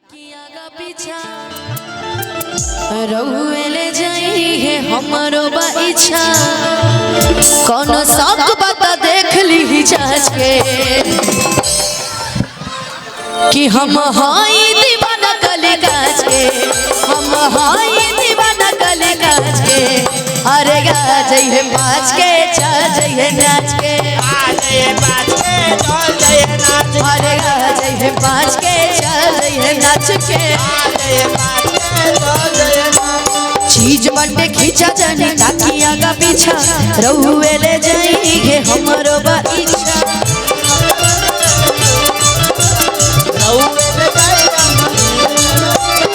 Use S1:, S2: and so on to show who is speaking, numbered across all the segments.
S1: ताकिया का पीछा रहुएले जाई है हमरो बाइछा कौन सब बता देख ली जाच के कि हम हाई दीवाना कली गाज के हम हाई दीवाना कली गाज के अरे गाज है बाज के चल जाइए नाच के आ जाइए बाज के चल जाइए नाच अरे गाज है बाज के चल जाइए नाच के आ जाइए बाज के चल जाइए नाच चीज बटे खींचा जानी ताकिया का पीछा रहुए ले जाएंगे हमरो बाइछा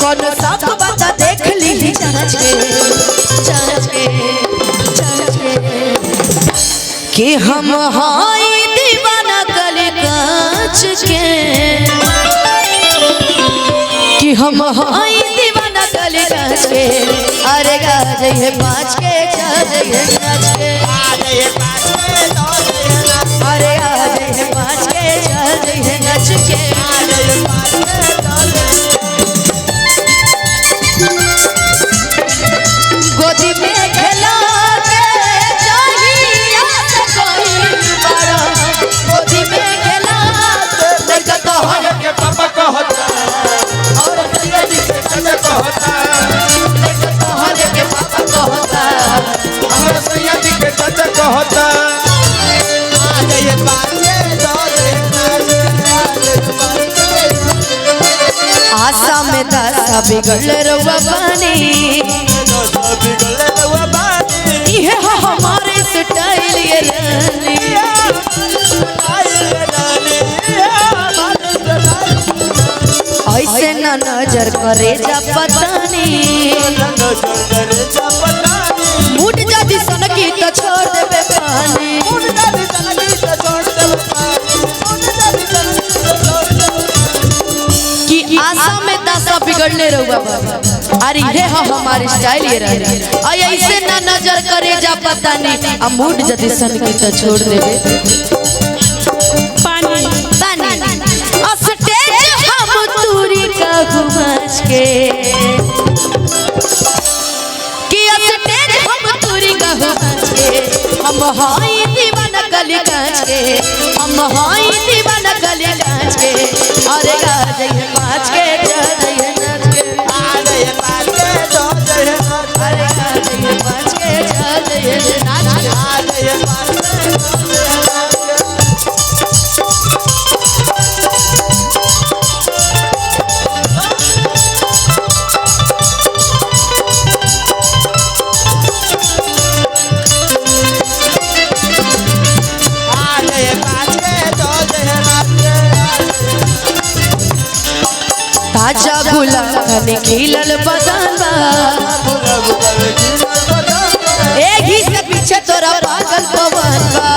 S1: कौन सब बता देख ली जांच के कि हम हाई दीवाना कली कांच के कि हम हाई दीवाना कली कांच के अरे गा जाइए पाँच के चल जाइए नाच के अरे आ जाइए पाँच के चल जाइए नाच के गोदी में खेला के चाहिए बड़ा गोदी में खेला लड़का तो
S2: के पापा को होता
S1: और भैया जी के
S2: चाचा को होता
S1: लड़का तो के पापा को होता
S2: और भैया जी के चाचा को होता आ जाइए बाजे
S1: आशा में दासा बिगड़ रवा पानी ये हमारे स्टाइल ये रानी ऐसे ना नजर करे जा पतानी मुड़ जाती सनकी तो छोड़ देबे पानी कि आशा में दासा बिगड़ने रहुआ बाबा अरे ये हमारी स्टाइल ये रही ऐसे ना नजर करे जा पता नहीं अब मूड जदी सन की तो छोड़ देबे पानी पानी स्टेज हम दूरी का घुमाच के कि स्टेज हम दूरी का घुमाच के हम हाई दीवाना कली कांच के हम हाई दीवाना कली कांच के अरे गा जाइए पाँच के चल जाइए नाच के
S2: आ जाइए बाजे
S1: अरे गा जाइए पाँच के चल जाइए नाच के
S2: आ जाइए बाजे
S1: ताजा गुलाब खिलल बदन एक ही से पीछे तोरा पागल पवन बा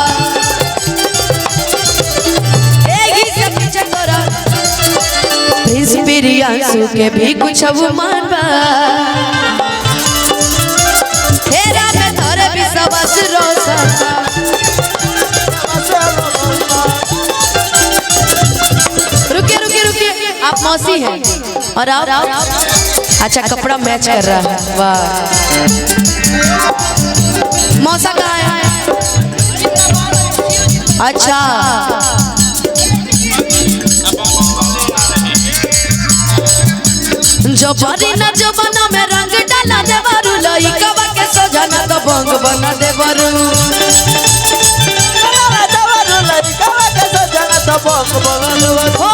S1: एक ही से पीछे तोरा प्रिंस प्रियांशु के भी कुछ अभिमान बा तेरा में तोरे भी सबस रोशन आप मौसी हैं और आप अच्छा कपड़ा मैच कर रहा है वाह मौसा कहाँ है अच्छा जो बनी ना जो बना में रंग डाला दे बारू लइका के सजना तो बंग बना दे बारू
S2: लड़का के सजना तो बंग बना दे बारू